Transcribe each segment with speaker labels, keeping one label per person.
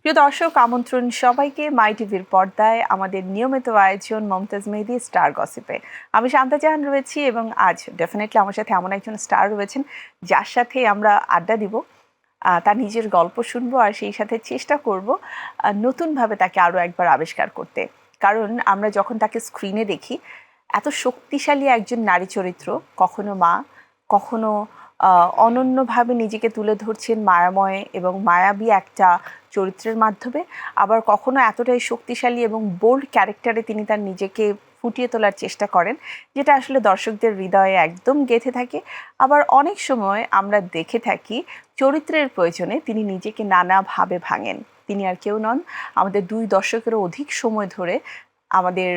Speaker 1: প্রিয় দর্শক, আমন্ত্রণ সবাইকে মাই টিভির পর্দায় আমাদের নিয়মিত আয়োজন মমতাজ মেহেদী স্টার গসিপে। আমি শান্তা জাহান রয়েছি এবং আজ ডেফিনেটলি আমার সাথে এমন একজন স্টার রয়েছেন যার সাথে আমরা আড্ডা দিব, তার নিজের গল্প শুনবো আর সেই সাথে চেষ্টা করব নতুনভাবে তাকে আরও একবার আবিষ্কার করতে। কারণ আমরা যখন তাকে স্ক্রিনে দেখি, এত শক্তিশালী একজন নারী চরিত্র, কখনো মা, কখনো অনন্যভাবে নিজেকে তুলে ধরছেন মায়াময় এবং মায়াবী একটা চরিত্রের মাধ্যমে, আবার কখনো এতটাই শক্তিশালী এবং বোল্ড ক্যারেক্টারে তিনি তার নিজেকে ফুটিয়ে তোলার চেষ্টা করেন, যেটা আসলে দর্শকদের হৃদয়ে একদম গেঁথে থাকে। আবার অনেক সময় আমরা দেখে থাকি চরিত্রের প্রয়োজনে তিনি নিজেকে নানাভাবে ভাঙেন। তিনি আর কেউ নন, আমাদের 2 দশকেরও অধিক সময় ধরে আমাদের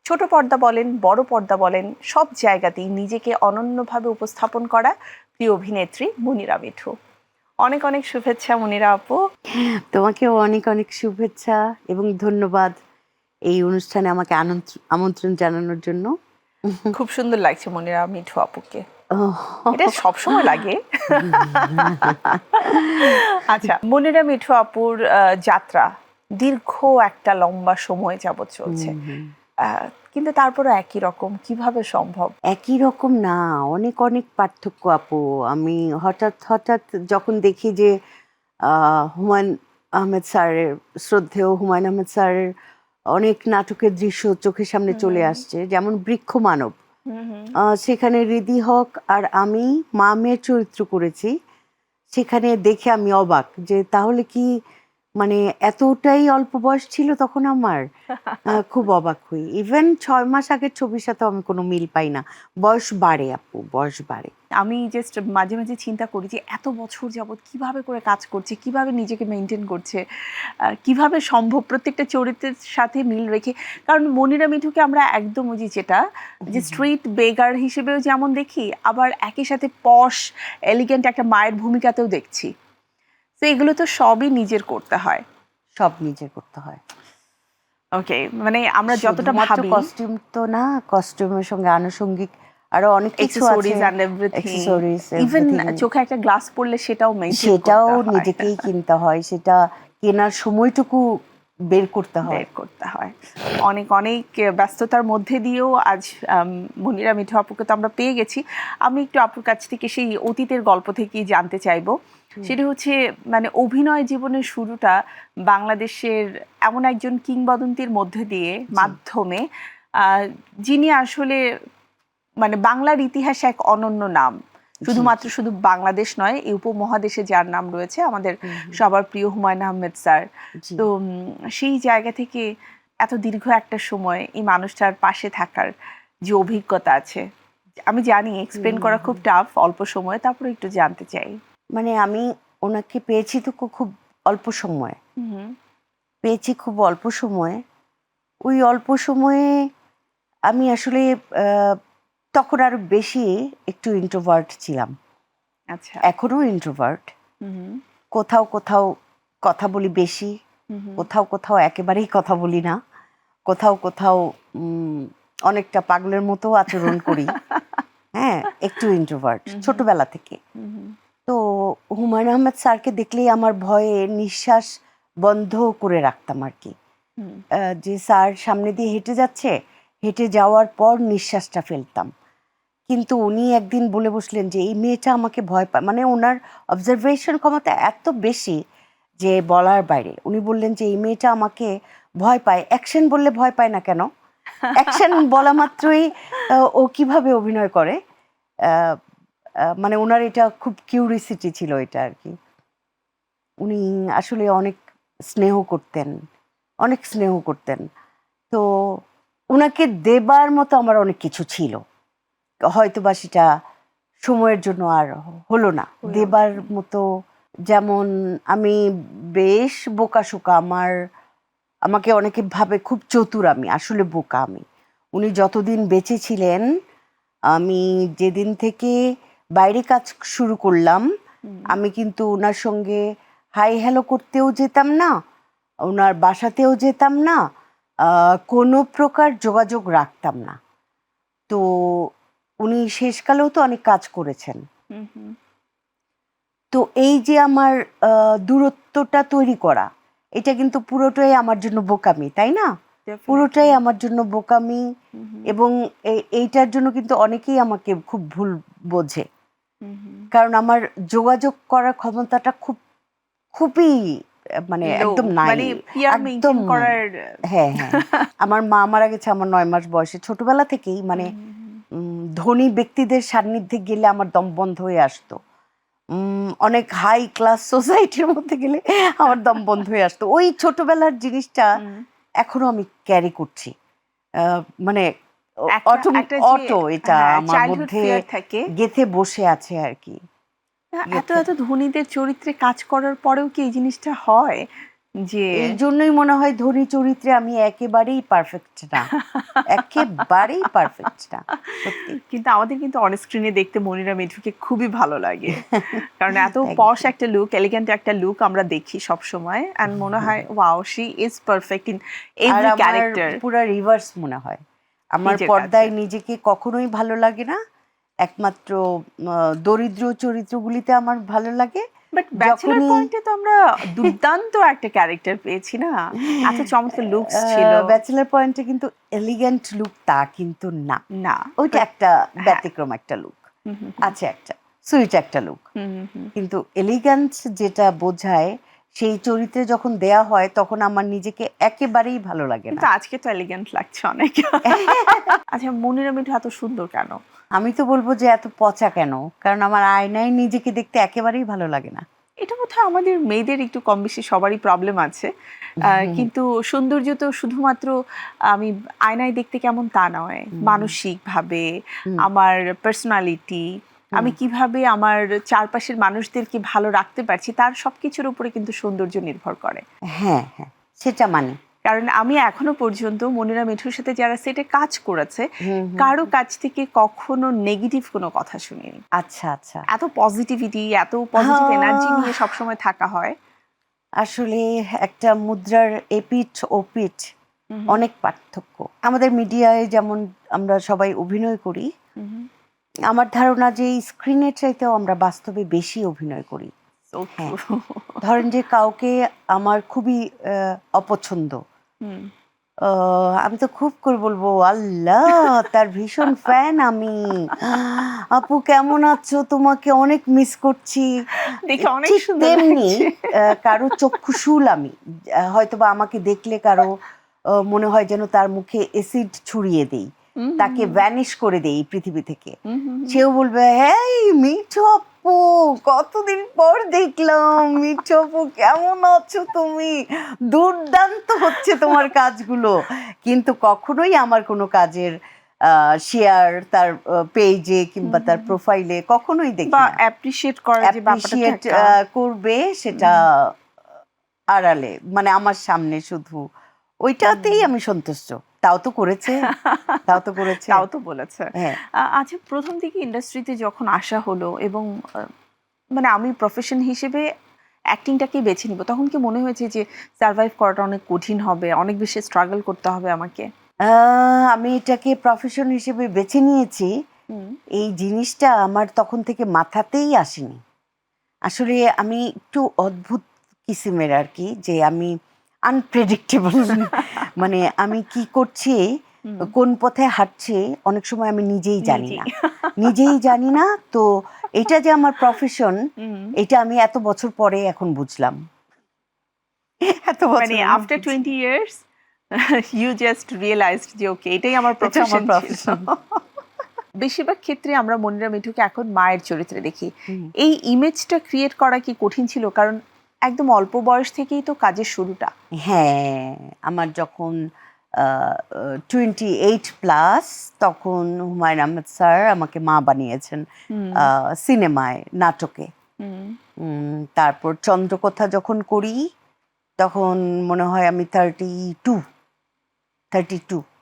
Speaker 1: ছোট পর্দা বলেন, বড় পর্দা বলেন, সব জায়গাতেই নিজেকে অনন্যভাবে উপস্থাপন করা প্রিয় অভিনেত্রী মনিরা মিঠু। অনেক অনেক শুভেচ্ছা মনিরা আপু।
Speaker 2: তোমাকেও অনেক অনেক শুভেচ্ছা এবং ধন্যবাদ এই অনুষ্ঠানে আমাকে আমন্ত্রণ জানানোর জন্য।
Speaker 1: খুব সুন্দর লাগছে মনিরা মিঠু আপুকে, এটা সবসময় লাগে। আচ্ছা, মনিরা মিঠু আপুর যাত্রা দীর্ঘ একটা লম্বা সময় যাবত চলছে, কিন্তু তারপরে একই রকম কিভাবে সম্ভব?
Speaker 2: একই রকম না, অনেক অনেক পার্থক্য আপু। আমি হঠাৎ হঠাৎ যখন দেখি যে হুমায়ুন আহমেদ স্যারের, শ্রদ্ধেয় হুমায়ুন আহমেদ স্যারের অনেক নাটকের দৃশ্য চোখের সামনে চলে আসছে, যেমন বৃক্ষ মানব, সেখানে রিদি হক আর আমি মা মেয়ের চরিত্র করেছি। সেখানে দেখে আমি অবাক যে তাহলে কি মানে এতটাই অল্প বয়স ছিল তখন আমার। খুব অবাক হই। ইভেন 6 মাস আগের ছবির সাথে আমি কোনো মিল পাই না। বয়স বাড়ে আপু, বয়স বাড়ে।
Speaker 1: আমি জাস্ট মাঝে মাঝে চিন্তা করি যে এত বছর যাবৎ কিভাবে করে কাজ করছে, কিভাবে নিজেকে মেনটেন করছে, কিভাবে সম্ভব প্রত্যেকটা চরিত্রের সাথে মিল রেখে। কারণ মনিরা মিঠুকে আমরা একদম ওই যেটা যে স্ট্রিট বেগার হিসেবেও যেমন দেখি, আবার একই সাথে পশ এলিগেন্ট একটা মায়ের ভূমিকাতেও দেখছি। তো এগুলো তো সবই নিজের করতে হয়,
Speaker 2: সব নিজে করতে হয়।
Speaker 1: ওকে, মানে আমরা যতটা ভাবি
Speaker 2: কস্টিউম তো না, কস্টিউমের সঙ্গে আনুষঙ্গিক আরো অনেক কিছু আছে,
Speaker 1: অ্যাক্সেসরিজ, ইভেন চোখে একটা গ্লাস পড়লে সেটাও
Speaker 2: সেটাও নিজেকেই কিনতে হয়, সেটা কেনার সময়টুকু বের করতে হয়।
Speaker 1: অনেক অনেক ব্যস্ততার মধ্যে দিয়েও আজ মনিরা মিঠু আপুকে তো আমরা পেয়ে গেছি। আমি একটু আপুর কাছ থেকে সেই অতীতের গল্প থেকেই জানতে চাইবো। সেটা হচ্ছে মানে অভিনয় জীবনের শুরুটা বাংলাদেশের এমন একজন কিংবদন্তির মধ্যে দিয়ে মাধ্যমে, যিনি আসলে মানে বাংলার ইতিহাসে এক অনন্য নাম। শুধু বাংলাদেশ নয়, এই উপমহাদেশে যার নাম রয়েছে আমাদের সবার প্রিয় হুমায়ুন আহমেদ স্যার। তো সেই জায়গা থেকে এত দীর্ঘ একটা সময় এই মানুষটার পাশে থাকার যে অভিজ্ঞতা আছে, আমি জানি এক্সপ্লেন করা খুব টাফ অল্প সময়, তারপরে একটু জানতে চাই।
Speaker 2: মানে আমি ওনাকে পেয়েছি তো খুব অল্প সময়, পেয়েছি খুব অল্প সময়ে। ওই অল্প সময়ে আমি আসলে তখন আরো বেশি একটু ইন্ট্রোভার্ট ছিলাম।
Speaker 1: আচ্ছা,
Speaker 2: এখনো ইন্ট্রোভার্ট। কোথাও কোথাও কথা বলি বেশি, কোথাও কোথাও একেবারেই কথা বলি না, কোথাও কোথাও অনেকটা পাগলের মতো আচরণ করি। হ্যাঁ, একটু ইন্ট্রোভার্ট ছোটবেলা থেকে। তো হুমায়ুন আহমেদ স্যারকে দেখলেই আমার ভয়ে নিঃশ্বাস বন্ধ করে রাখতাম আর কি। যে স্যার সামনে দিয়ে হেঁটে যাচ্ছে, হেঁটে যাওয়ার পর নিঃশ্বাসটা ফেলতাম। কিন্তু উনি একদিন বলে বসলেন যে এই মেয়েটা আমাকে ভয় পায়। মানে ওনার অবজারভেশন ক্ষমতা এত বেশি যে বলার বাইরে। উনি বললেন যে এই মেয়েটা আমাকে ভয় পায়, অ্যাকশন বললে ভয় পায় না কেন? অ্যাকশন বলা মাত্রই ও কিভাবে অভিনয় করে। মানে ওনার এটা খুব কিউরিসিটি ছিল এটা আর কি। উনি আসলে অনেক স্নেহ করতেন, অনেক স্নেহ করতেন। তো ওনাকে দেবার মতো আমার অনেক কিছু ছিল, হয়তো বা সেটা সময়ের জন্য আর হলো না দেবার মতো। যেমন আমি বেশ বোকাশোকা, আমাকে অনেকে ভাবে খুব চতুর, আমি আসলে বোকা। আমি উনি যতদিন বেঁচে ছিলেন, আমি যেদিন থেকে বাইরে কাজ শুরু করলাম, আমি কিন্তু ওনার সঙ্গে হাই হ্যালো করতেও যেতাম না, ওনার বাসাতেও যেতাম না, কোনো প্রকার যোগাযোগ রাখতাম না। তো উনি শেষকালেও তো অনেক কাজ করেছেন। তো তো এই যে আমার দূরত্বটা তৈরি করা, এটা কিন্তু পুরোটাই আমার জন্য বোকামি, তাই না? পুরোটাই আমার জন্য বোকামি। এবং এইটার জন্য কিন্তু অনেকেই আমাকে খুব ভুল বোঝে, কারণ আমার যোগাযোগ করার ক্ষমতাটা খুবই মানে একদম নাই,
Speaker 1: মানে পিয়ার মেইনটেইন করার।
Speaker 2: হ্যাঁ হ্যাঁ। আমার মা মারা গেছে আমার 9 মাস বয়সে, ছোটবেলা থেকেই মানে ধনী ব্যক্তিদের সান্নিধ্যে গেলে আমার দম বন্ধ হয়ে আসতো। অনেক হাই ক্লাস সোসাইটির মধ্যে গেলে আমার দম বন্ধ হয়ে আসতো। ওই ছোটবেলার জিনিসটা এখনো আমি ক্যারি করছি। মানে অটো এটা আমার মধ্যে গেঁথে বসে আছে আর কি।
Speaker 1: এত এত ধনীদের চরিত্রে কাজ করার পরেও কি এই জিনিসটা হয় যে?
Speaker 2: এই জন্যই মনে হয় ধনী চরিত্রে আমি একেবারেই পারফেক্ট না, একেবারেই পারফেক্ট না সত্যি।
Speaker 1: কিন্তু আমাদের কিন্তু অন স্ক্রিনে দেখতে মনিরা মিঠুকে খুবই ভালো লাগে, কারণ এত পশ একটা লুক, এলিগেন্ট একটা লুক আমরা দেখি সব সময়, এন্ড মনে হয় wow, she is perfect in every character.
Speaker 2: পুরো রিভার্স মনে হয় আমার, পর্দায় নিজেকে কখনোই ভালো লাগে না, একমাত্র দরিদ্র চরিত্রগুলিতে আমার ভালো লাগে।
Speaker 1: বাট ব্যাচেলর পয়েন্টে তো আমরা দুর্দান্ত একটা ক্যারেক্টার পেয়েছি না, এত চমৎকার লুকস ছিল।
Speaker 2: ব্যাচেলর পয়েন্টে কিন্তু এলিগেন্ট লুক তা কিন্তু না,
Speaker 1: না
Speaker 2: ওইটা একটা ব্যতিক্রম একটা লুক আছে, একটা সুইট একটা লুক। কিন্তু এলিগেন্স যেটা বোঝায় সেই চরিত্রে যখন দেয়া হয় তখন আমার নিজেকে একেবারেই ভালো লাগে না।
Speaker 1: কিন্তু আজকে তো এলিগেন্ট লাগছে অনেক। আচ্ছা, মনিরা মিঠু এত সুন্দর কেন?
Speaker 2: আমি তো বলবো যে এত পচা কেন, কারণ আমার আয়নায় নিজেকে দেখতে একেবারেই ভালো লাগে না।
Speaker 1: এটা বোধহয় আমাদের মেয়েদের একটু কম বেশি সবারই প্রবলেম আছে, কিন্তু সৌন্দর্য তো শুধুমাত্র আমি আয়নায় দেখতে কেমন তা নয়, মানসিকভাবে আমার পার্সোনালিটি, আমি কিভাবে আমার চারপাশের মানুষদেরকে ভালো রাখতে পারছি, তার সবকিছুর উপরে কিন্তু সৌন্দর্য নির্ভর করে।
Speaker 2: হ্যাঁ হ্যাঁ, সেটা মানে।
Speaker 1: কারণ আমি এখনো পর্যন্ত মনিরা মিঠুর সাথে যারা সেটে কাজ করেছে কারো কাছ থেকে কখনো নেগেটিভ কোনো কথা শুনিনি।
Speaker 2: আচ্ছা আচ্ছা,
Speaker 1: এত পজিটিভিটি, এত পজিটিভ এনার্জি নিয়ে সবসময় থাকা হয়।
Speaker 2: আসলে একটা মুদ্রার এপিঠ ওপিঠ অনেক পার্থক্য। আমাদের মিডিয়ায় যেমন আমরা সবাই অভিনয় করি, আমার ধারণা যে স্ক্রিনের চাইতেও আমরা বাস্তবে বেশি অভিনয় করি। ধরেন যে কাউকে আমার খুবই অপছন্দ, আমি তো খুব করে বলবো আল্লাহ তার ভীষণ ফ্যান আমি, আপু কেমন আছো, তোমাকে অনেক মিস করছি। ঠিক তেমনি কারো চক্ষুশূল আমি, হয়তোবা আমাকে দেখলে কারো মনে হয় যেন তার মুখে অ্যাসিড ছড়িয়ে দেই, তাকে ভ্যানিশ করে দেই পৃথিবী থেকে। সেও বলবে হ্যাঁ মিঠু আপু, কতদিন পর দেখলাম, মিঠু আপু কেমন আছো তুমি, দুর্দান্ত হচ্ছে তোমার কাজগুলো। কিন্তু কখনোই আমার কোনো কাজের শেয়ার তার পেজে কিংবা তার প্রোফাইলে কখনোই দেখি না।
Speaker 1: অ্যাপ্রিশিয়েট করার যে ব্যাপারটা
Speaker 2: করবে সেটা আড়ালে, মানে আমার সামনে শুধু ওইটাতেই আমি সন্তুষ্ট। তাও তো করেছে, তাও তো
Speaker 1: বলেছে। আচ্ছা, প্রথম দিকে ইন্ডাস্ট্রিতে যখন আসা হলো এবং মানে আমি প্রফেশন হিসেবে অ্যাক্টিংটাকেই বেছে নিব, তখন কি মনে হয়েছে যে সার্ভাইভ করাটা অনেক কঠিন হবে, অনেক বেশি স্ট্রাগল করতে হবে আমাকে?
Speaker 2: আমি এটাকে প্রফেশন হিসেবে বেছে নিয়েছি, এই জিনিসটা আমার তখন থেকে মাথাতেই আসেনি। আসলে আমি একটু অদ্ভুত কিসিমের আর কি, যে আমি আনপ্রেডিক্টেবল। মানে আমি কি করছি, কোন পথে হাঁটছি অনেক সময় আমি নিজেই জানি না। তো এটা যে আমার প্রফেশন, এটা আমি এত বছর পরে এখন বুঝলাম। এত বছর
Speaker 1: মানে after 20 years you just realized যে ওকে এটাই আমার প্রফেশন। বেশিরভাগ ক্ষেত্রে আমরা মনিরা মিঠুকে এখন মায়ের চরিত্রে দেখি। এই ইমেজটা ক্রিয়েট করা কি কঠিন ছিল? কারণ একদম অল্প বয়স থেকেই তো কাজের শুরুটা।
Speaker 2: হ্যাঁ, আমার যখন 28+ তখন হুমায়ুন আহমেদ স্যার আমাকে মা বানিয়েছেন সিনেমায়, নাটকে। তারপর চন্দ্রকথা যখন করি তখন মনে হয় আমি 32।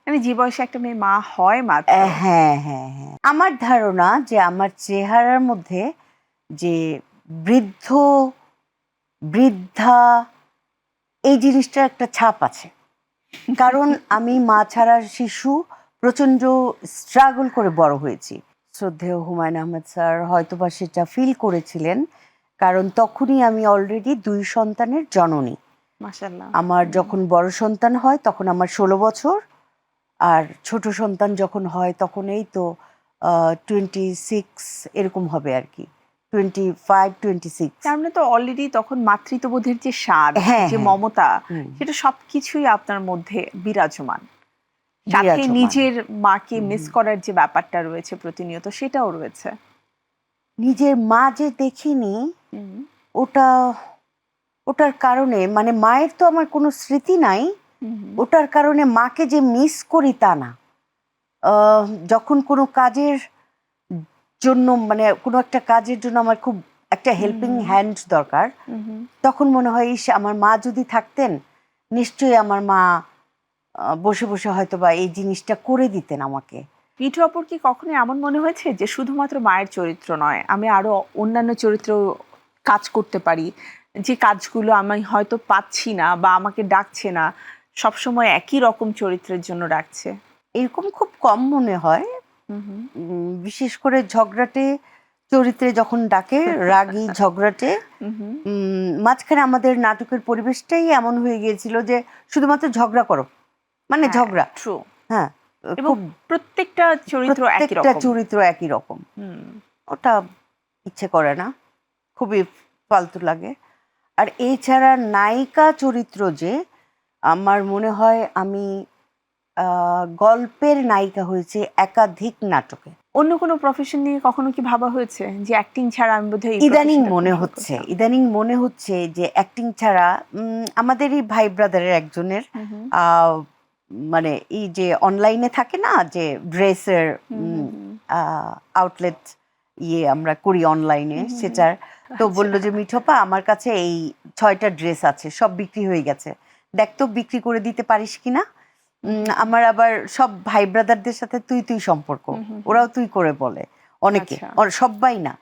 Speaker 1: মানে যে বয়সে একটা মেয়ে মা হয় মাত্র।
Speaker 2: হ্যাঁ হ্যাঁ হ্যাঁ, আমার ধারণা যে আমার চেহারার মধ্যে যে বৃদ্ধা এই জিনিসটা একটা ছাপ আছে, কারণ আমি মা ছাড়া শিশু প্রচন্ড স্ট্রাগল করে বড় হয়েছি। শ্রদ্ধেয় হুমায়ুন আহমেদ স্যার হয়তোবা সেটা ফিল করেছিলেন কারণ তখনই আমি অলরেডি 2 সন্তানের জননী।
Speaker 1: মাশাআল্লাহ।
Speaker 2: আমার যখন বড় সন্তান হয় তখন আমার 16 বছর, আর ছোট সন্তান যখন হয় তখন এই তো 26 এরকম হবে আর কি, 25-26।
Speaker 1: তার মানে তো অলরেডি তখন মাতৃত্ববোধের যে স্বাদ,
Speaker 2: হ্যাঁ,
Speaker 1: যে
Speaker 2: হ্যাঁ।
Speaker 1: মমতা,
Speaker 2: হুম,
Speaker 1: সেটা সবকিছুই আপনার মধ্যে বিরাজমান। সাথে
Speaker 2: বিরাজমান।
Speaker 1: নিজের মাকে
Speaker 2: হুম,
Speaker 1: মিস
Speaker 2: হুম।
Speaker 1: করার যে ব্যাপারটা রয়েছে প্রতিনিয়ত, সেটাও রয়েছে।
Speaker 2: নিজের মা যে দেখিনি,
Speaker 1: হুম,
Speaker 2: ওটা ওটার কারণে মানে মায়ের তো আমার কোনো স্মৃতি নাই।
Speaker 1: হুম, হুম,
Speaker 2: ওটার কারণে মাকে যে মিস করি তা না। আহ, যখন কোনো কাজের জন্য মানে কোনো একটা কাজের জন্য আমার খুব একটা হেল্পিং
Speaker 1: হুম,
Speaker 2: হ্যান্ড দরকার,
Speaker 1: হুম, হুম।
Speaker 2: তখন মনে হয় ইস আমার মা যদি থাকতেন, নিশ্চয়ই আমার মা বসে বসে হয়তো বা এই জিনিসটা করে দিতেন আমাকে।
Speaker 1: মিঠু আপুর কি কখনো এমন মনে হয়েছে যে শুধুমাত্র মায়ের চরিত্র নয়, আমি আরো অন্যান্য চরিত্র কাজ করতে পারি, যে কাজগুলো আমি হয়তো পাচ্ছি না বা আমাকে ডাকছে না, সবসময় একই রকম চরিত্রের জন্য ডাকছে?
Speaker 2: এরকম খুব কম মনে হয়।
Speaker 1: হুম, হুম।
Speaker 2: বিশেষ করে ঝগড়াটে চরিত্রে যখন ডাকে, রাগী ঝগড়াটে।
Speaker 1: হুম, হুম।
Speaker 2: মাঝখানে আমাদের নাটকের পরিবেশটাই এমন হয়ে গিয়েছিল যে শুধুমাত্র ঝগড়া করো, মানে
Speaker 1: হ্যাঁ,
Speaker 2: ঝগড়া।
Speaker 1: ট্রু।
Speaker 2: হ্যাঁ,
Speaker 1: এবং
Speaker 2: খুব
Speaker 1: প্রত্যেকটা চরিত্র একই
Speaker 2: প্রত্যেকটা
Speaker 1: রকম।
Speaker 2: চরিত্র একই রকম।
Speaker 1: হুম।
Speaker 2: ওটা ইচ্ছে করে না, খুবই ফালতু লাগে। আর এছাড়া নায়িকা চরিত্র যে, আমার মনে হয় আমি গল্পের নায়িকা হয়েছে একাধিক নাটকে।
Speaker 1: অন্য কোনো প্রফেশন নিয়ে কখনো কি ভাবা হয়েছে যে অ্যাক্টিং ছাড়া আমি বোধহয় এই
Speaker 2: ইদানিং
Speaker 1: প্রফেশনটা
Speaker 2: মনে
Speaker 1: কন্ট্রোল
Speaker 2: হচ্ছে,
Speaker 1: করতাম?
Speaker 2: ইদানিং মনে হচ্ছে যে অ্যাক্টিং ছাড়া আমাদেরই ভাই ব্রাদারের একজনের
Speaker 1: হুম, হুম,
Speaker 2: আহ, মানে এই যে অনলাইনে থাকে না যে ড্রেসের
Speaker 1: হুম, হুম, হুম,
Speaker 2: আউটলেট, আমরা করি অনলাইনে
Speaker 1: হুম, হুম, হুম।
Speaker 2: সেটার। তো
Speaker 1: আচ্ছা।
Speaker 2: বললো যে মিঠোপা আমার কাছে এই 6টা ড্রেস আছে, সব বিক্রি হয়ে গেছে, দেখ তো বিক্রি করে দিতে পারিস কিনা।
Speaker 1: হুম, হুম, হুম,
Speaker 2: আমার আবার সব ভাই ব্রাদারদের সাথে তুই তুই সম্পর্ক,
Speaker 1: হুম, হুম, হুম।
Speaker 2: ওরাও তুই করে বলে অনেকে,
Speaker 1: আচ্ছা।
Speaker 2: সবাই না।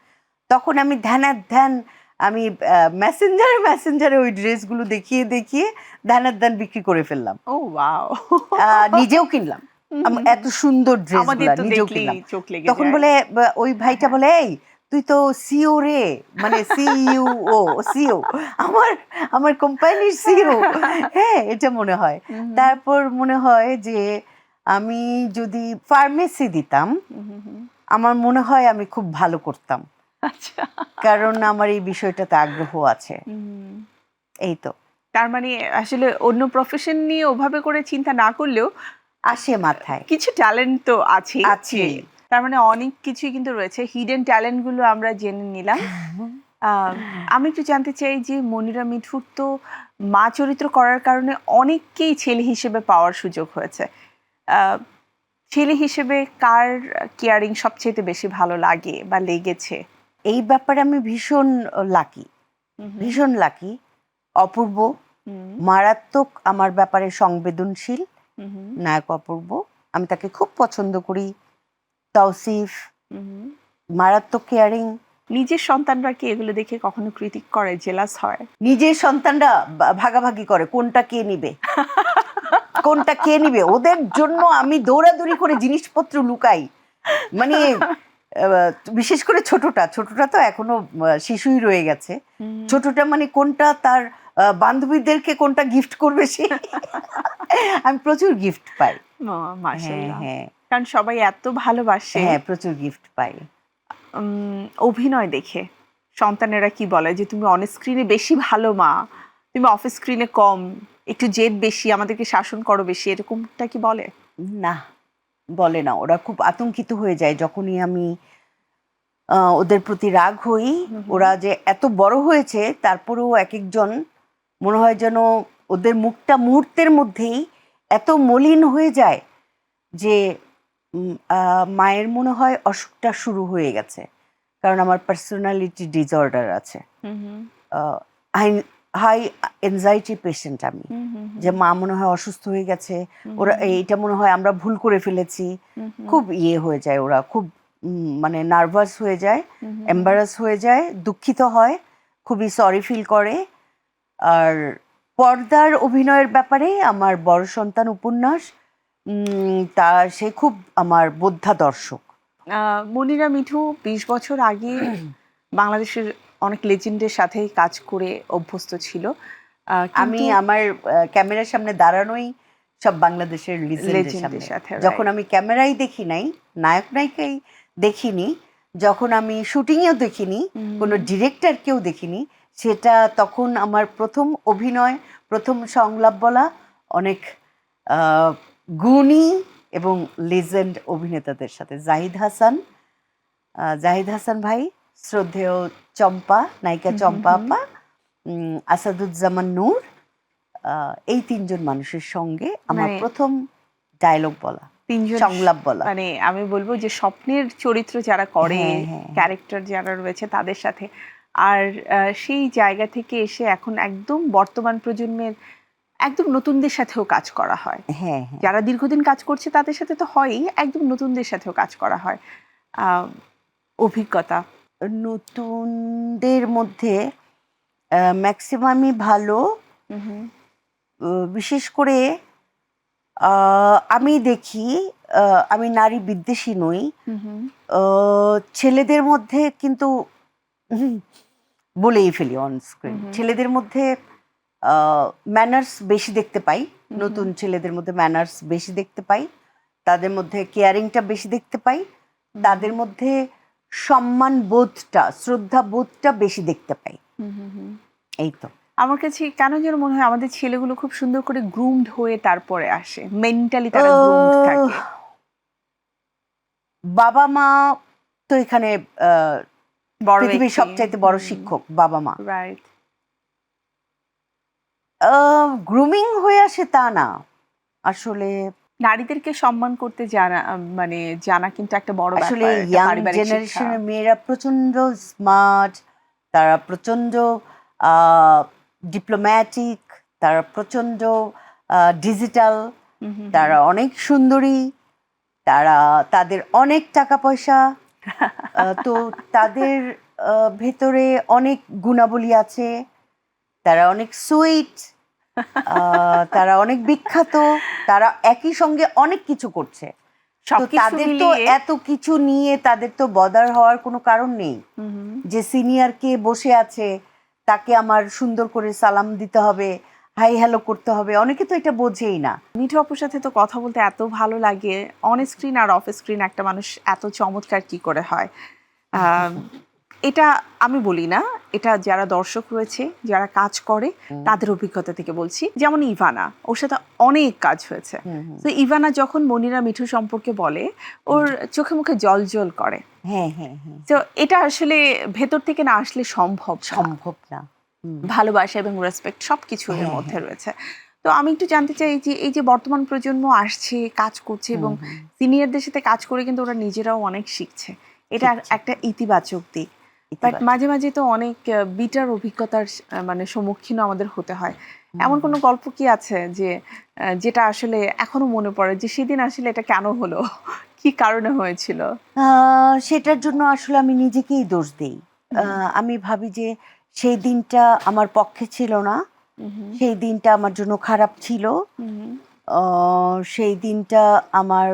Speaker 2: তখন আমি ধ্যান আমি মেসেঞ্জারে মেসেঞ্জারে ওই ড্রেসগুলো দেখিয়ে দেখিয়ে ধ্যান বিক্রি করে ফেললাম।
Speaker 1: ও ওয়াও!
Speaker 2: নিজেও কিনলাম।
Speaker 1: হুম, হুম,
Speaker 2: এত
Speaker 1: হুম।
Speaker 2: সুন্দর
Speaker 1: আমাদের
Speaker 2: ড্রেসগুলা
Speaker 1: তো
Speaker 2: নিজেও
Speaker 1: দেখলেই
Speaker 2: কিনলাম।
Speaker 1: চোখ লেগে
Speaker 2: তখন
Speaker 1: যায়।
Speaker 2: বলে ওই
Speaker 1: হ্যাঁ,
Speaker 2: ভাইটা
Speaker 1: হ্যাঁ।
Speaker 2: বলে, এই তুই তো সিও রে, মানে সিইউও, সিও, আমার আমার কোম্পানির সিও। হ্যাঁ, এটা মনে হয়।
Speaker 1: হুম, হুম,
Speaker 2: তারপর মনে হয় যে আমি যদি ফার্মেসি দিতাম,
Speaker 1: হুম, হুম, হুম।
Speaker 2: আমার মনে হয় আমি খুব ভালো করতাম,
Speaker 1: আচ্ছা।
Speaker 2: কারণ আমার এই বিষয়টাতে আগ্রহ আছে।
Speaker 1: হুম।
Speaker 2: এই তো
Speaker 1: তার মানে আসলে অন্য প্রফেশন নিয়ে ওভাবে করে চিন্তা না করলেও
Speaker 2: আসে মাথায়,
Speaker 1: কিছু ট্যালেন্ট তো আছেই, যে
Speaker 2: আছেই।
Speaker 1: তার মানে অনেক কিছুই কিন্তু রয়েছে। হিডেন ট্যালেন্ট গুলো আমরা জেনে নিলাম। আহ, আমি একটু জানতে চাই যে মনিরা মিঠুর তো মা চরিত্র করার কারণে অনেককেই ছেলে হিসেবে পাওয়ার সুযোগ হয়েছে। আহ, ছেলে হিসেবে কার কেয়ারিং সবচেয়ে বেশি ভালো লাগে বা লেগেছে?
Speaker 2: এই ব্যাপারে আমি ভীষণ লাকি,
Speaker 1: হুম, হুম,
Speaker 2: ভীষণ লাকি। অপূর্ব
Speaker 1: হুম,
Speaker 2: মারাত্মক আমার ব্যাপারে সংবেদনশীল
Speaker 1: হুম, হুম,
Speaker 2: নায়ক অপূর্ব, আমি তাকে খুব পছন্দ করি। তৌসিফ
Speaker 1: হুম, হুম।
Speaker 2: মারাত্মক কেয়ারিং।
Speaker 1: নিজের সন্তানরা কি এগুলো দেখে কখনো ক্রিটিক করে, জেলাস হয়?
Speaker 2: নিজের সন্তানরা ভাগাভাগি করে কোনটা কে নিবে, কোনটা কে নিবে, ওদের জন্য আমি দৌড়াদৌড়ি করে জিনিসপত্র লুকাই। মানে বিশেষ করে ছোটটা, ছোটটা তো এখনো শিশুই রয়ে গেছে।
Speaker 1: হুম।
Speaker 2: ছোটটা মানে কোনটা তার বান্ধবীদেরকে কোনটা গিফট করবে সে, আমি প্রচুর গিফট পাই। হ্যাঁ,
Speaker 1: মাশাল্লাহ।
Speaker 2: হ্যাঁ,
Speaker 1: কারণ সবাই এত ভালোবাসে।
Speaker 2: হ্যাঁ, প্রচুর গিফট পাই।
Speaker 1: অভিনয় দেখে সন্তানেরা কি বলে যে তুমি অন স্ক্রিনে বেশি ভালো মা, তুমি অফ স্ক্রিনে কম, একটু জেদ বেশি, আমাদেরকে শাসন করো বেশি, এরকমটা কি বলে?
Speaker 2: না, বলে না, ওরা খুব আতঙ্কিত হয়ে যায় যখনই আমি ওদের প্রতি রাগ হই।
Speaker 1: হুম, হুম,
Speaker 2: ওরা যে এত বড় হয়েছে তারপরেও এক একজন মনে হয় যেন ওদের মুখটা মুহূর্তের মধ্যেই এত মলিন হয়ে যায় যে মায়ের মনে হয় অসুখটা শুরু হয়ে গেছে, কারণ আমার পার্সোনালিটি ডিসঅর্ডার আছে।
Speaker 1: হুম, হুম,
Speaker 2: হাই হাই এনজাইটি পেশেন্ট আমি,
Speaker 1: হুম, হুম,
Speaker 2: যে মা মনে হয় অসুস্থ হয়ে গেছে,
Speaker 1: হুম,
Speaker 2: ওরা
Speaker 1: হুম,
Speaker 2: এইটা মনে হয় আমরা ভুল করে ফেলেছি,
Speaker 1: হুম, হুম,
Speaker 2: খুব ইয়ে হয়ে যায়, ওরা খুব মানে নার্ভাস হয়ে যায়,
Speaker 1: হুম, হুম, হুম।
Speaker 2: এম্বারাস হয়ে যায়, দুঃখিত হয়, খুবই সরি ফিল করে। আর পর্দার অভিনয়ের ব্যাপারে আমার বড় সন্তান উপন্যাস, তা সে খুব আমার বোদ্ধা দর্শক।
Speaker 1: মনিরা মিঠু 20 বছর আগে বাংলাদেশের অনেক লেজেন্ডের সাথেই কাজ করে অভ্যস্ত ছিল।
Speaker 2: আমি আমার ক্যামেরার সামনে দাঁড়ানোই সব বাংলাদেশের লিজেন্ডের সামনে।
Speaker 1: লেজেন্ডের সাথে
Speaker 2: যখন আমি ক্যামেরাই দেখি নাই, নায়ক নায়িকাই দেখিনি, যখন আমি শুটিংয়েও দেখিনি, কোনো ডিরেক্টরকেও দেখিনি, সেটা তখন আমার প্রথম অভিনয়, প্রথম সংলাপ বলা অনেক গুণী এবং লিজেন্ড অভিনেতাদের সাথে। জাহিদ হাসান ভাই, শ্রদ্ধেয় চম্পা, নায়িকা চম্পা আপা, আসাদুজ্জামান নূর, এই তিনজন মানুষের সঙ্গে আমার প্রথম ডায়লগ বলা,
Speaker 1: তিনজন
Speaker 2: সংলাপ বলা।
Speaker 1: মানে আমি বলবো যে স্বপ্নের চরিত্র যারা করে, ক্যারেক্টার যারা রয়েছে তাদের সাথে। আর সেই জায়গা থেকে এসে এখন একদম বর্তমান প্রজন্মের একদম নতুনদের সাথেও কাজ করা হয়। যারা দীর্ঘদিন কাজ করছে তাদের সাথে তো হয়ই, একদম নতুনদের সাথেও কাজ করা হয়। অভিজ্ঞতা
Speaker 2: নতুনদের মধ্যে ম্যাক্সিমামই ভালো। বিশেষ করে আমি দেখি, আমি নারী বিদ্বেষী নই, ছেলেদের মধ্যে কিন্তু বলেই ফেলি অন স্ক্রিন, ছেলেদের মধ্যে ম্যানার্স বেশি দেখতে পাই, নতুন ছেলেদের মধ্যে ম্যানার্স বেশি দেখতে পাই, তাদের মধ্যে কেয়ারিংটা বেশি দেখতে পাই, তাদের মধ্যে সম্মান বোধটা, শ্রদ্ধা বোধটা বেশি দেখতে পাই। এই তো
Speaker 1: আমার কাছে কেন যেন মনে হয় আমাদের ছেলেগুলো খুব সুন্দর করে গ্রুমড হয়ে তারপরে আসে, মেন্টালি তারা গ্রুমড থাকে।
Speaker 2: বাবা মা তো এখানে পৃথিবীর সবচাইতে বড় শিক্ষক, বাবা মা।
Speaker 1: রাইট।
Speaker 2: গ্রুমিং হয়ে আসে তা না, আসলে
Speaker 1: নারীদেরকে সম্মান করতে জানা, মানে জানা কিন্তু একটা বড় ব্যাপার।
Speaker 2: আসলে ইয়াং জেনারেশনের মেয়েরা প্রচন্ড স্মার্ট, তারা প্রচন্ড ডিপ্লোম্যাটিক, তারা প্রচন্ড ডিজিটাল, তারা অনেক সুন্দরী, তাদের অনেক টাকা পয়সা, তো তাদের ভেতরে অনেক গুণাবলী আছে, তারা অনেক সুইট, তারা অনেক বিখ্যাত, তারা একই সঙ্গে অনেক কিছু করছে। তাদের তো এত কিছু নিয়ে তাদের তো বদার হওয়ার কোনো কারণ নেই যে সিনিয়র কে বসে আছে তাকে আমার সুন্দর করে সালাম দিতে হবে, হাই হ্যালো করতে হবে। অনেকে তো এটা বোঝেই না।
Speaker 1: মিঠু আপুর সাথে তো কথা বলতে এত ভালো লাগে, অন স্ক্রিন আর অফ স্ক্রিন একটা মানুষ এত চমৎকার কি করে হয়। এটা আমি বলি না, এটা যারা দর্শক রয়েছে, যারা কাজ করে তাদের অভিজ্ঞতা থেকে বলছি। যেমন ইভানা, ওর সাথে অনেক কাজ হয়েছে। তো ইভানা যখন মনিরা মিঠু সম্পর্কে বলে, ওর চোখে মুখে জল জল করে। তো এটা আসলে ভেতর থেকে না আসলে সম্ভব
Speaker 2: না।
Speaker 1: ভালোবাসা এবং রেসপেক্ট সবকিছু এর মধ্যে রয়েছে। তো আমি একটু জানতে চাই যে এই যে বর্তমান প্রজন্ম আসছে, কাজ করছে এবং সিনিয়রদের সাথে কাজ করে কিন্তু ওরা নিজেরাও অনেক শিখছে, এটা একটা ইতিবাচক দিক। বাট মাঝে মাঝে তো অনেক বিটার অভিজ্ঞতার মানে সম্মুখীন আমাদের হতে হয়। এমন কোনো গল্প কি আছে যে যেটা আসলে এখনো মনে পড়ে যে সেদিন আসলে এটা কেন হলো, কি কারণে হয়েছিল?
Speaker 2: সেটার জন্য আসলে আমি নিজেকেই দোষ দিই। আমি ভাবি যে সেই দিনটা আমার পক্ষে ছিল না, সেই দিনটা আমার জন্য খারাপ ছিল, সেই দিনটা আমার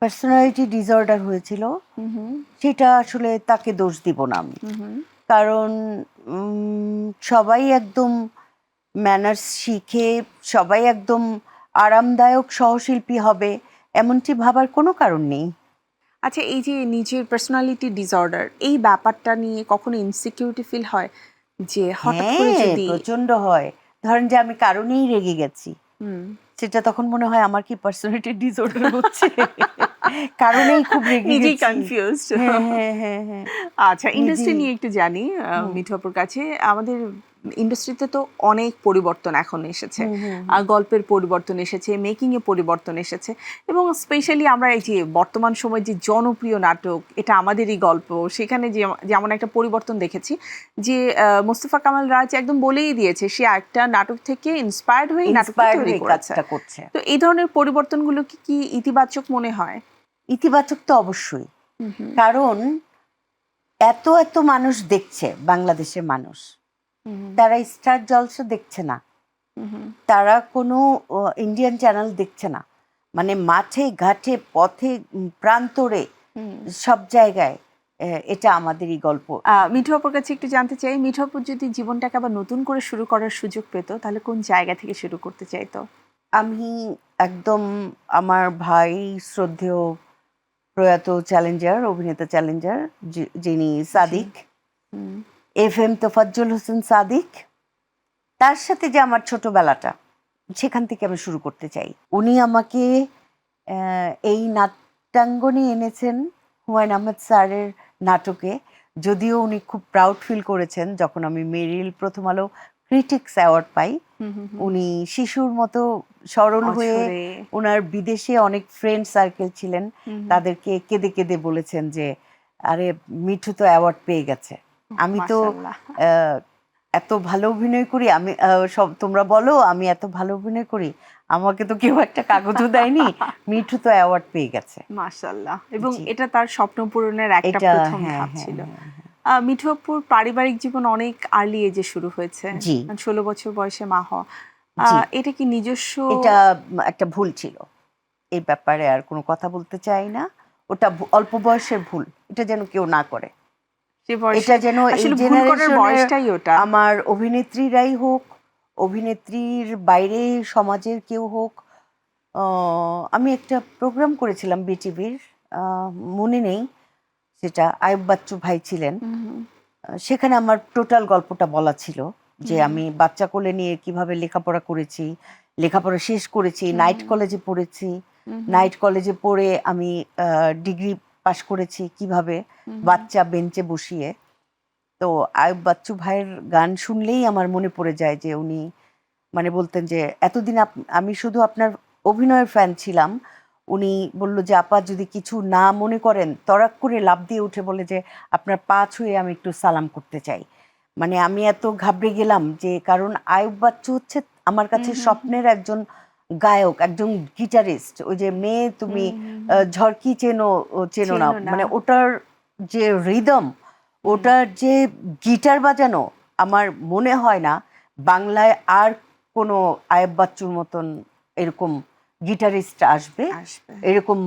Speaker 2: পার্সোনালিটি ডিসঅর্ডার হয়েছিল, সেটা আসলে তাকে দোষ দিব না আমি। কারণ সবাই একদম ম্যানার্স শিখে, সবাই একদম আরামদায়ক সহশিল্পী হবে এমনটি ভাবার কোনো কারণ নেই।
Speaker 1: আচ্ছা, এই যে নিজের পার্সোনালিটি ডিসঅর্ডার, এই ব্যাপারটা নিয়ে কখনো ইনসিকিউরিটি ফিল হয় যে হঠাৎ করে যদি?
Speaker 2: প্রচন্ড হয়। ধরেন যে আমি কারণেই রেগে গেছি, সেটা তখন মনে হয় আমার কি পার্সোনালিটি ডিসঅর্ডার হচ্ছে, কারণেই খুব রেগে গেছি,
Speaker 1: নিজেই কনফিউজড। আচ্ছা, ইন্ডাস্ট্রি নিয়ে একটু জানি মিঠু আপুর কাছে। আমাদের ইন্ডাস্ট্রিতে তো অনেক পরিবর্তন এখন এসেছে, গল্পের পরিবর্তন এসেছে, মেকিং এ পরিবর্তন এসেছে, এবং স্পেশালি আমরা এই যে বর্তমান সময় যে জনপ্রিয় নাটক এটা আমাদেরই গল্প, সেখানে যেমন একটা পরিবর্তন দেখেছি যে মোস্তফা কামাল রাজ একদম বলেই দিয়েছে সে একটা নাটক থেকে ইন্সপায়ার্ড হয়ে নাটকটা তৈরি করেছে। তো এই ধরনের পরিবর্তনগুলো কি ইতিবাচক মনে হয়?
Speaker 2: ইতিবাচক তো অবশ্যই, কারণ এত এত মানুষ দেখছে, বাংলাদেশের মানুষ, তারা স্টার জলসা দেখছে না, তারা কোনো ইন্ডিয়ান চ্যানেল দেখছে না, মানে মাঠে ঘাটে পথে প্রান্তরে সব জায়গায় এটা আমাদেরই গল্প।
Speaker 1: মিঠু আপুর কাছে একটু জানতে চাই, মিঠু আপুর যদি জীবনটাকে আবার নতুন করে শুরু করার সুযোগ পেতো তাহলে কোন জায়গা থেকে শুরু করতে চাইতো?
Speaker 2: আমি একদম আমার ভাই শ্রদ্ধেয় প্রয়াত চ্যালেঞ্জার, অভিনেতা চ্যালেঞ্জার, যিনি সাদিক,
Speaker 1: হুম,
Speaker 2: FM তোফাজ্জল হোসেন সাদিক, তার সাথে যে আমার ছোটবেলাটা, সেখান থেকে আমি শুরু করতে চাই। উনি আমাকে এই নাট্যাঙ্গনে এনেছেন হুমায়ুন আহমেদ স্যারের নাটকে। যদিও উনি খুব প্রাউড ফিল করেছেন যখন আমি মেরিল প্রথম আলো ক্রিটিক্স অ্যাওয়ার্ড পাই।
Speaker 1: হুম, হুম, হুম।
Speaker 2: উনি শিশুর মতো সরল হয়ে,
Speaker 1: অঝরে।
Speaker 2: ওনার বিদেশে অনেক ফ্রেন্ড সার্কেল ছিলেন,
Speaker 1: হুম, হুম।
Speaker 2: তাদেরকে কেঁদে কেঁদে বলেছেন যে আরে মিঠু তো অ্যাওয়ার্ড পেয়ে গেছে। আমি তো
Speaker 1: মাশাআল্লাহ।
Speaker 2: আহ, এত ভালো অভিনয় করি, আমি সব তোমরা বলো আমি এত ভালো অভিনয় করি, আমাকে তো কেউ একটা কাগজও দেয়নি, মিঠু তো অ্যাওয়ার্ড পেয়ে গেছে।
Speaker 1: মাশাআল্লাহ। এবং
Speaker 2: জি,
Speaker 1: এটা তার স্বপ্ন পূরণের একটা
Speaker 2: এটা
Speaker 1: প্রথম
Speaker 2: হ্যাঁ
Speaker 1: ধাপ
Speaker 2: হ্যাঁ
Speaker 1: ছিল।
Speaker 2: হ্যাঁ।
Speaker 1: মিঠু আপুর পারিবারিক জীবন অনেক আর্লি এজে শুরু হয়েছে।
Speaker 2: জি
Speaker 1: 16 বছর বয়সে মা হওয়া।
Speaker 2: জি,
Speaker 1: এটা কি নিজস্ব?
Speaker 2: এটা একটা ভুল ছিল, এই ব্যাপারে আর কোনো কথা বলতে চাই না। ওটা অল্প বয়সের ভুল, এটা যেন কেউ না করে।
Speaker 1: যে বয়সে
Speaker 2: এটা যেন এই
Speaker 1: আসলে ভুল করার
Speaker 2: জেনারেশনের
Speaker 1: বয়সটাই ওটা।
Speaker 2: আমার অভিনেত্রীরাই হোক, অভিনেত্রীর বাইরে সমাজের কেউ হোক। আমি একটা প্রোগ্রাম করেছিলাম বিটিভির, মনে নেই, সেটা আয়ুব বাচ্চু ভাই ছিলেন।
Speaker 1: হুম, হুম,
Speaker 2: সেখানে আমার টোটাল গল্পটা বলা ছিল যে
Speaker 1: হুম,
Speaker 2: আমি বাচ্চা কোলে নিয়ে কিভাবে লেখাপড়া করেছি, লেখাপড়া শেষ করেছি, নাইট কলেজে পড়েছি,
Speaker 1: হুম,
Speaker 2: নাইট কলেজে পড়ে আমি ডিগ্রি পাশ করেছি কিভাবে,
Speaker 1: হুম,
Speaker 2: বাচ্চা বেঞ্চে বসিয়ে। তো আয়ুব বাচ্চু ভাইয়ের গান শুনলেই আমার মনে পড়ে যায় যে উনি মানে বলতেন যে এতদিন আমি শুধু আপনার অভিনয়ের ফ্যান ছিলাম। উনি বলল যে আপা যদি কিছু না মনে করেন, তড়াক করে লাফ দিয়ে উঠে বলে যে আপনার পা ছুঁয়ে আমি একটু সালাম করতে চাই। মানে আমি এত ঘাবড়ে গেলাম যে, কারণ আয়ুব বাচ্চু হচ্ছে আমার
Speaker 1: হুম,
Speaker 2: কাছে
Speaker 1: হুম,
Speaker 2: স্বপ্নের একজন গায়ক, একজন গিটারিস্ট। ওই যে মেয়ে তুমি
Speaker 1: হুম, হুম, হুম।
Speaker 2: ঝড়কি চেনো চেনো না,
Speaker 1: চেনো না।
Speaker 2: মানে ওটার যে রিদম, ওটার যে গিটার বাজানো, আমার মনে হয় না বাংলায় আর কোনো আয়েব বাচ্চুর মতন এরকম গিটারিস্ট আসবে,
Speaker 1: আসবে।
Speaker 2: এরকম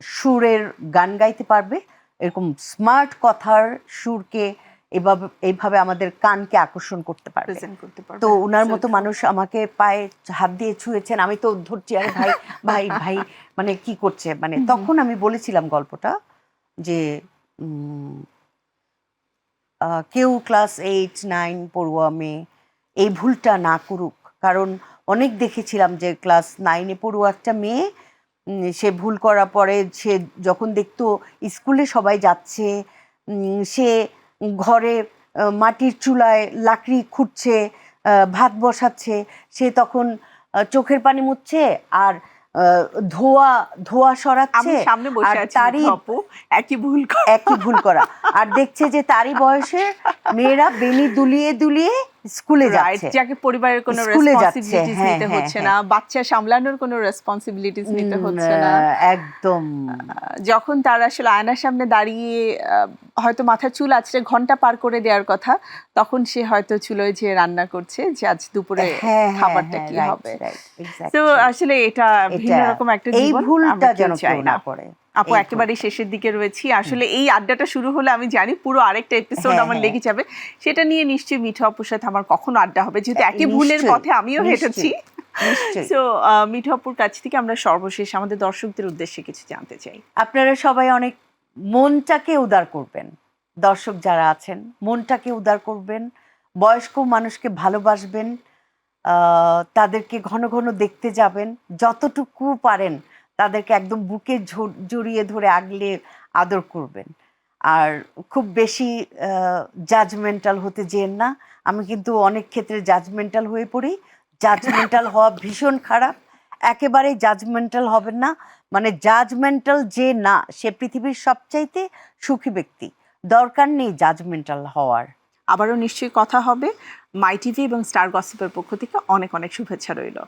Speaker 2: সুরের গান গাইতে পারবে, এরকম স্মার্ট কথার সুরকে এভাবে এইভাবে আমাদের কানকে আকর্ষণ করতে পারবে।
Speaker 1: প্রেজেন্ট করতে পারবে।
Speaker 2: তো উনার
Speaker 1: So
Speaker 2: মতো
Speaker 1: true.
Speaker 2: মানুষ আমাকে পায়ে হাত দিয়ে ছুঁয়েছেন, আমি তো ধরছি আরে ভাই ভাই ভাই, মানে কি করছে, মানে
Speaker 1: হুম, হুম।
Speaker 2: তখন আমি বলেছিলাম গল্পটা যে উম, কেউ ক্লাস 8 9 পড়ুয়া মেয়ে এই ভুলটা না করুক। কারণ অনেক দেখেছিলাম যে ক্লাস 9-এ পড়ুয়া একটা মেয়ে, সে ভুল করার পরে সে যখন দেখতো স্কুলে সবাই যাচ্ছে, সে ঘরে মাটির চুলায় লাকড়ি খুঁড়ছে, ভাত বসাচ্ছে, সে তখন চোখের পানি মুছছে আর আহ, ধোয়া ধোয়া
Speaker 1: আমি
Speaker 2: সরাচ্ছে।
Speaker 1: সামনে
Speaker 2: আর
Speaker 1: বসে আছি মিঠু
Speaker 2: তারই
Speaker 1: আপু, একই ভুল
Speaker 2: একই ভুল করা, আর দেখছে যে তারই বয়সের মেয়েরা বেনি দুলিয়ে দুলিয়ে স্কুলে
Speaker 1: রাইট,
Speaker 2: যাচ্ছে,
Speaker 1: যাকে পরিবারের কোনো
Speaker 2: স্কুলে যাচ্ছে,
Speaker 1: রেসপন্সিবিলিটিস
Speaker 2: হ্যাঁ
Speaker 1: নিতে
Speaker 2: হ্যাঁ
Speaker 1: হচ্ছে না,
Speaker 2: হ্যাঁ।
Speaker 1: বাচ্চা সামলানোর কোনো রেসপন্সিবিলিটিস নিতে হচ্ছে না।
Speaker 2: একদম।
Speaker 1: যখন তার আসলে আয়নার সামনে দাঁড়িয়ে হয়তো মাথার চুল আঁচড়ে ঘন্টা পার করে দেওয়ার কথা, তখন সে হয়তো চুলোয় যেয়ে রান্না করছে যে আজ দুপুরে
Speaker 2: হ্যাঁ হ্যাঁ
Speaker 1: খাবারটা
Speaker 2: হ্যাঁ,
Speaker 1: কি
Speaker 2: রাইট
Speaker 1: হবে।
Speaker 2: রাইট,
Speaker 1: তো
Speaker 2: এক্স্যাক্টলি।
Speaker 1: আসলে এটা ভিন্ন
Speaker 2: এটা
Speaker 1: রকম একটা
Speaker 2: এই
Speaker 1: জীবন
Speaker 2: ভুলটা
Speaker 1: আমরা কেউ
Speaker 2: যেন
Speaker 1: চাই
Speaker 2: কেউ
Speaker 1: না।
Speaker 2: না করে,
Speaker 1: আপু
Speaker 2: এই
Speaker 1: একেবারে
Speaker 2: ভুলটা।
Speaker 1: শেষের দিকে রয়েছি, আসলে এই আড্ডাটা শুরু হলে আমি জানি পুরো আরেকটা এপিসোড
Speaker 2: হ্যাঁ
Speaker 1: আমার
Speaker 2: হ্যাঁ,
Speaker 1: লেগে যাবে। সেটা নিয়ে নিশ্চয়ই মিঠু আপুর সাথে আমার কখনো আড্ডা হবে, যেহেতু একই ভুলের
Speaker 2: নিশ্চয়ই
Speaker 1: পথে আমিও হেঁটেছি।
Speaker 2: নিশ্চয়ই নিশ্চয়ই।
Speaker 1: সো মিঠু আপুর কাছ থেকে আমরা সর্বশেষ আমাদের দর্শকদের উদ্দেশ্যে কিছু জানতে চাই।
Speaker 2: আপনারা সবাই অনেক মনটাকে উদার করবেন, দর্শক যারা আছেন মনটাকে উদার করবেন, বয়স্ক মানুষকে ভালোবাসবেন, তাদেরকে ঘন ঘন দেখতে যাবেন, যতটুকু পারেন তাদেরকে একদম বুকে জড়িয়ে ধরে আগলে আদর করবেন। আর খুব বেশি জাজমেন্টাল হতে যেন না। আমি কিন্তু অনেক ক্ষেত্রে জাজমেন্টাল হয়ে পড়ি, জাজমেন্টাল হওয়া ভীষণ খারাপ। একেবারেই জাজমেন্টাল হবেন না, মানে জাজমেন্টাল যে না সে পৃথিবীর সবচাইতে সুখী ব্যক্তি, দরকার নেই জাজমেন্টাল হওয়ার।
Speaker 1: আবারও নিশ্চয়ই কথা হবে। মাই টিভি এবং স্টার গসিপের পক্ষ থেকে অনেক অনেক শুভেচ্ছা রইল।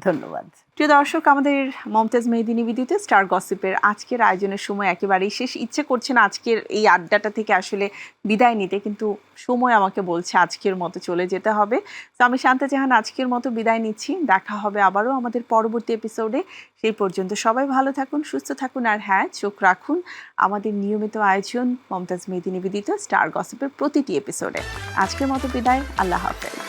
Speaker 2: ধন্যবাদ।
Speaker 1: প্রিয় দর্শক, আমাদের মমতাজ মেহেদী নিবেদিত স্টার গসিপের আজকের আয়োজনের সময় একেবারেই শেষ। ইচ্ছে করছে না আজকের এই আড্ডাটা থেকে আসলে বিদায় নিতে, কিন্তু সময় আমাকে বলছে আজকের মতো চলে যেতে হবে। তো আমি শান্তা জাহান আজকের মতো বিদায় নিচ্ছি। দেখা হবে আবারও আমাদের পরবর্তী এপিসোডে। সেই পর্যন্ত সবাই ভালো থাকুন, সুস্থ থাকুন, আর হ্যাঁ, চোখ রাখুন আমাদের নিয়মিত আয়োজন মমতাজ মেহেদী নিবেদিত স্টার গসিপের প্রতিটি এপিসোডে। আজকের মতো বিদায়, আল্লাহ হাফেজ।